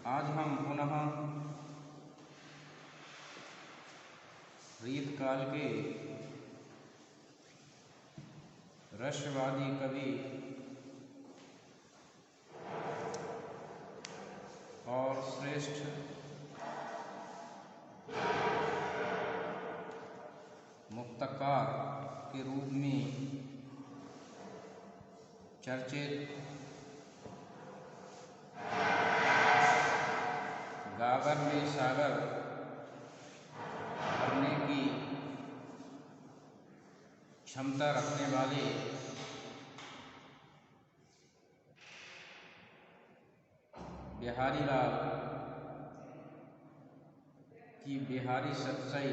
आज हम पुनः रीतकाल के रसवादी कवि और श्रेष्ठ मुक्तकार के रूप में चर्चित गागर में सागर भरने की क्षमता रखने वाले बिहारी लाल की बिहारी सच्चाई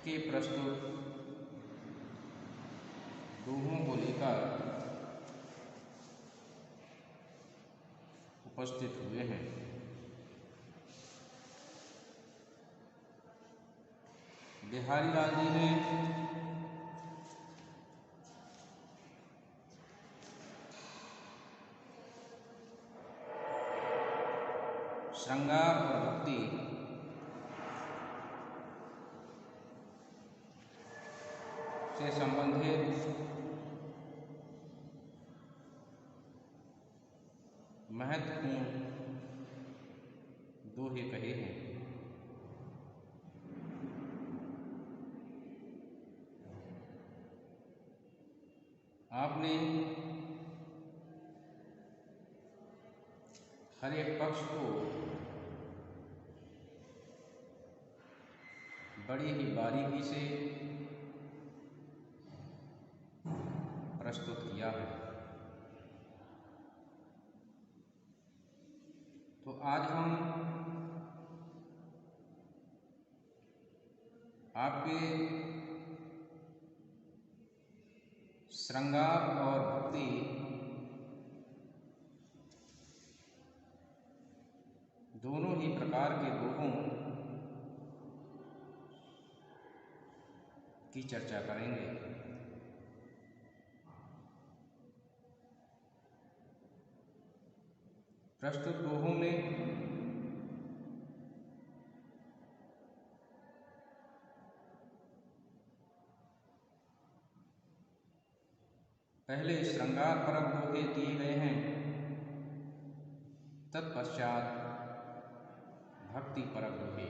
के प्रस्तुत दोहों को लेकर उपस्थित हुए हैं। बिहारी लाल जी ने श्रृंगार और भक्ति से संबंधित महत्वपूर्ण दोहे कहे हैं। आपने हर एक पक्ष को बड़ी ही बारीकी से प्रस्तुत किया है। तो आज हम आपके श्रृंगार और भक्ति दोनों ही प्रकार के दोहों की चर्चा करेंगे। प्रस्तुत दोहों में पहले श्रृंगारपरक दोहे दिए गए हैं, तत्पश्चात भक्तिपरक दोहे।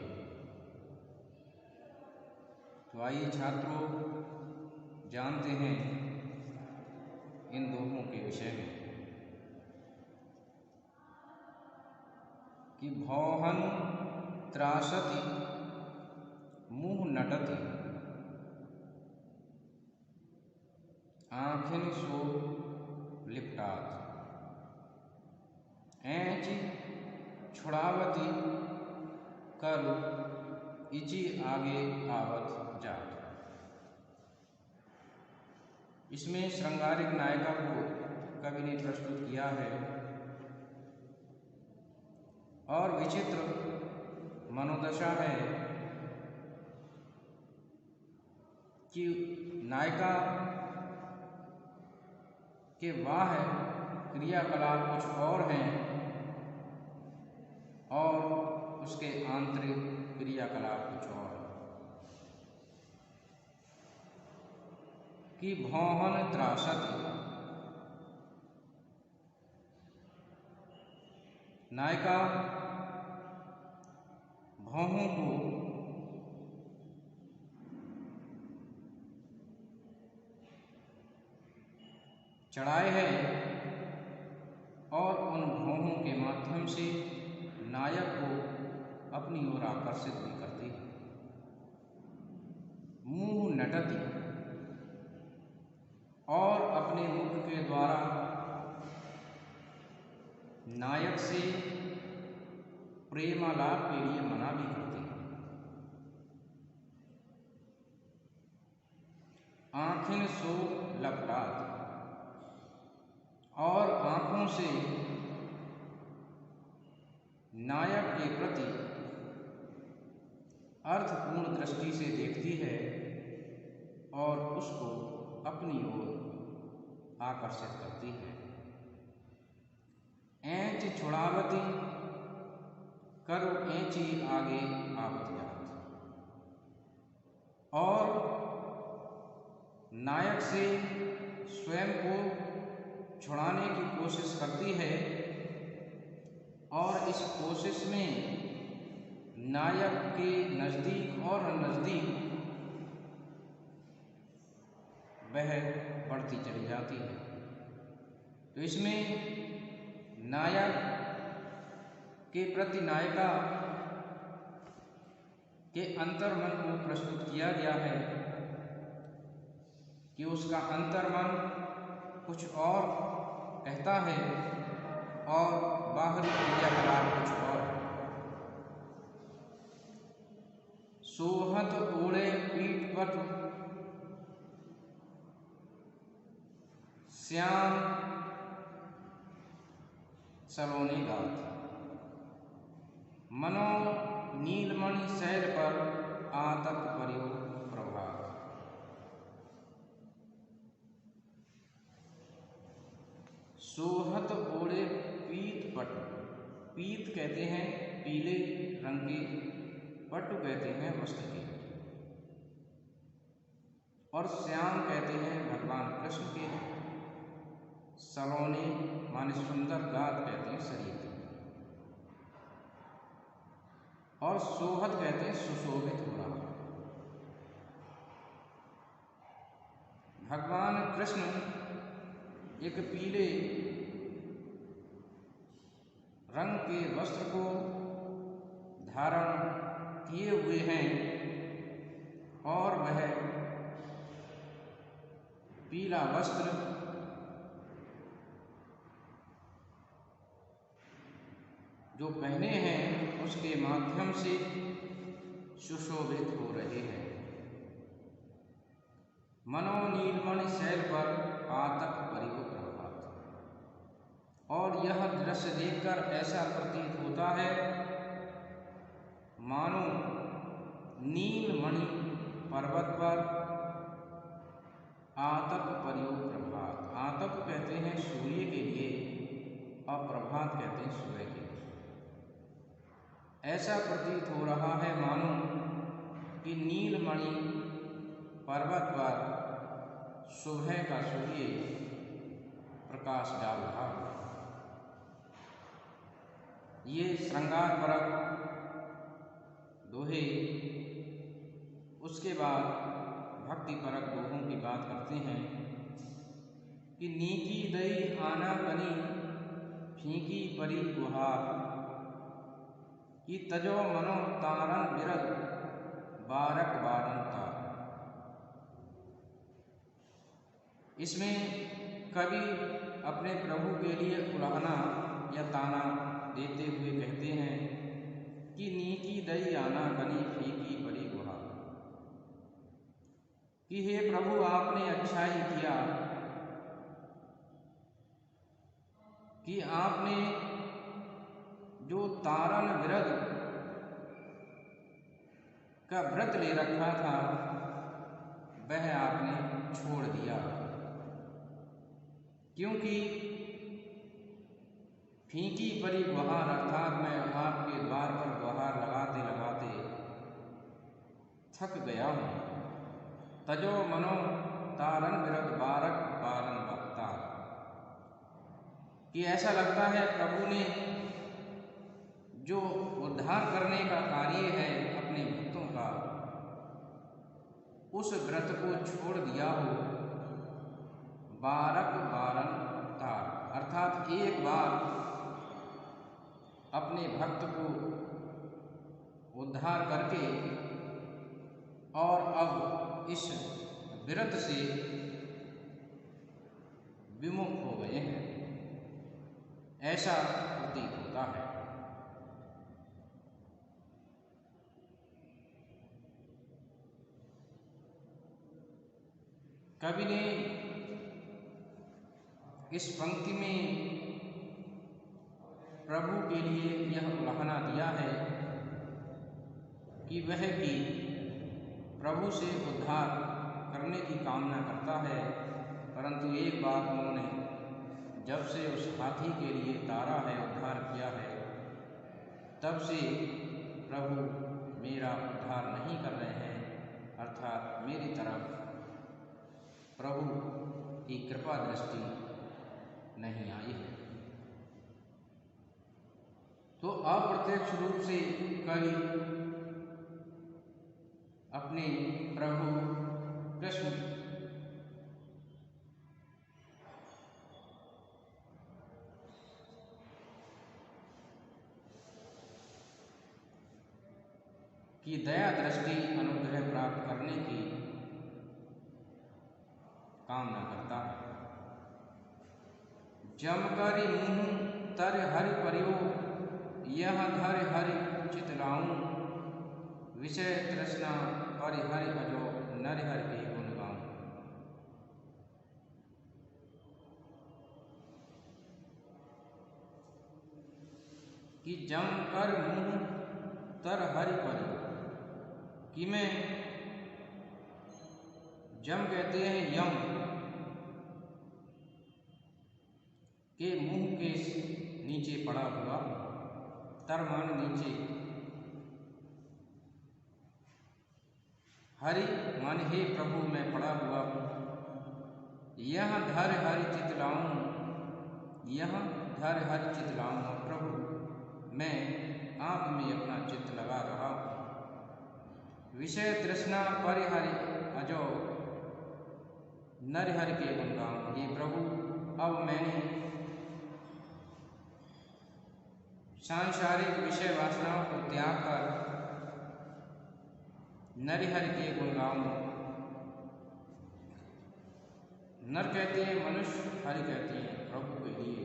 तो आइए छात्रों जानते हैं इन दोहों के विषय में कि भौहन त्रासति मुँह नटति आँखिन सो लिपटात ऐंच छुड़ावती कर इची आगे आवत जात। इसमें श्रृंगारिक नायिका को कवि ने प्रस्तुत किया है और विचित्र मनोदशा है कि नायिका के वाह क्रियाकलाप कुछ और हैं और उसके आंतरिक क्रियाकलाप कुछ और कि भौहन त्रासति। नायिका भौहों को चढ़ाए है और उन भौहों के माध्यम से नायक को अपनी ओर आकर्षित भी करती है। मुँह नटती और अपने मुख के द्वारा नायक से प्रेमालाप के लिए मना भी करती है। आँखिन सो लपटात और आँखों से नायक के प्रति अर्थपूर्ण दृष्टि से देखती है और उसको अपनी ओर आकर्षित करती है। ऐंच छुड़ावती करु ऐंची आगे आवत जात। और नायक से स्वयं को छुड़ाने की कोशिश करती है और इस कोशिश में नायक के नज़दीक और नज़दीक वह बढ़ती चली जाती है। तो इसमें नायक के प्रति नायिका के अंतर्मन को प्रस्तुत किया गया है कि उसका अंतर्मन कुछ और कहता है और बाहरी क्रियाकलाप कुछ और। सोहत ओढ़े पीठ पर श्याम सलोने गात, मनो नीलमणि शैल पर आतप परियो प्रभात। सोहत ओढ़े पीत पट, पीत कहते हैं पीले रंग के, पट्टु कहते हैं वस्त्र के, और श्याम कहते हैं भगवान कृष्ण के, सलोने माने सुंदर, गात कहते हैं शरीर के, और सोहत कहते हैं सुशोभित हो रहा। भगवान कृष्ण एक पीले रंग के वस्त्र को धारण किए हुए हैं और वह पीला वस्त्र जो पहने हैं उसके माध्यम से सुशोभित हो रहे हैं। मनो नीलमणि शैल पर आतप परियो प्रभात। और यह दृश्य देखकर ऐसा प्रतीत होता है मानो नीलमणि पर्वत पर आतप परियो प्रभात। आतप कहते हैं सूर्य के लिए और प्रभात कहते हैं सुबह के लिए। ऐसा प्रतीत हो रहा है मानो कि नीलमणि पर्वत पर सुबह का सूर्य प्रकाश डाल रहा है। ये श्रृंगार परक दोहे, उसके बाद भक्ति परक दोहों की बात करते हैं कि नीकी दई आना कनी फीकी परी गुहार, कि तजो मनो तारन बिरद बारक बारन तार। इसमें कवि अपने प्रभु के लिए उलाहना या ताना देते हुए कहते हैं कि नीकी दई आना कनी फीकी परी गुहार, कि हे प्रभु आपने अच्छा ही किया कि आपने जो तारन विरद का व्रत ले रखा था वह आपने छोड़ दिया, क्योंकि फीकी परी गुहार अर्थात मैं आपके द्वार पर गुहार लगाते लगाते थक गया हूँ। तजो मनो तारन विरद बारक बारन बख्तार, कि ऐसा लगता है प्रभु ने जो उद्धार करने का कार्य है अपने भक्तों का, उस व्रत को छोड़ दिया हो। बारक बारन तार अर्थात एक बार अपने भक्त को उद्धार करके और अब इस व्रत से विमुख हो गए हैं, ऐसा प्रतीत होता है। कवि ने इस पंक्ति में प्रभु के लिए यह उलाहना दिया है कि वह भी प्रभु से उद्धार करने की कामना करता है, परंतु एक बार उन्होंने जब से उस हाथी के लिए तारा है, उद्धार किया है, तब से प्रभु मेरा उद्धार नहीं कर रहे हैं, अर्थात मेरी तरफ प्रभु की कृपा दृष्टि नहीं आई है। तो अप्रत्यक्ष रूप से कई अपने प्रभु कृष्ण की दया दृष्टि अनुग्रह प्राप्त करने की कामना करता है। जमकरि मुँह तर हरि परियो, यह धर हरि चित लाऊं, विषय तृष्णा परिहरि अजो, नर हरि के गुण गाऊं। कि जम कर मुँह तर हरि परियो, कि मैं जम कहते हैं यम के मुंह के नीचे पड़ा हुआ, तर मान नीचे, हरि मान हे प्रभु मैं पड़ा हुआ हूँ। यह धर हरि चित लाऊं, यह धर हरि चित लाऊं, प्रभु मैं आप में अपना चित्त लगा रहा हूँ। विषय तृष्णा परिहरि अजो, नर हरि के गुण गाऊं। ये प्रभु अब मैंने सांसारिक विषय वासनाओं को त्याग कर नरहरि के गुण गाऊं। नर कहते हैं मनुष्य, हरि कहते हैं प्रभु के लिए।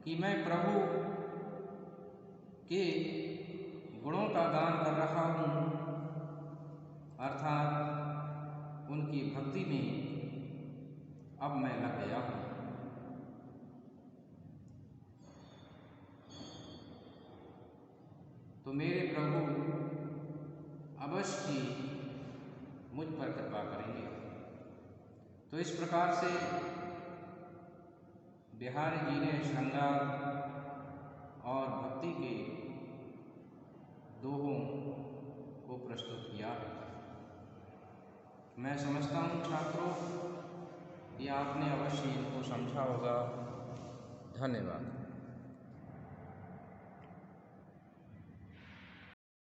कि मैं प्रभु के गुणों का गान कर रहा हूँ, अर्थात उनकी भक्ति में अब मैं लग गया हूँ। तो मेरे प्रभु अवश्य ही मुझ पर कृपा करेंगे। तो इस प्रकार से बिहारी जी ने श्रृंगार और भक्ति के दोहों को प्रस्तुत किया। मैं समझता हूँ छात्रों कि आपने अवश्य इनको समझा होगा। धन्यवाद।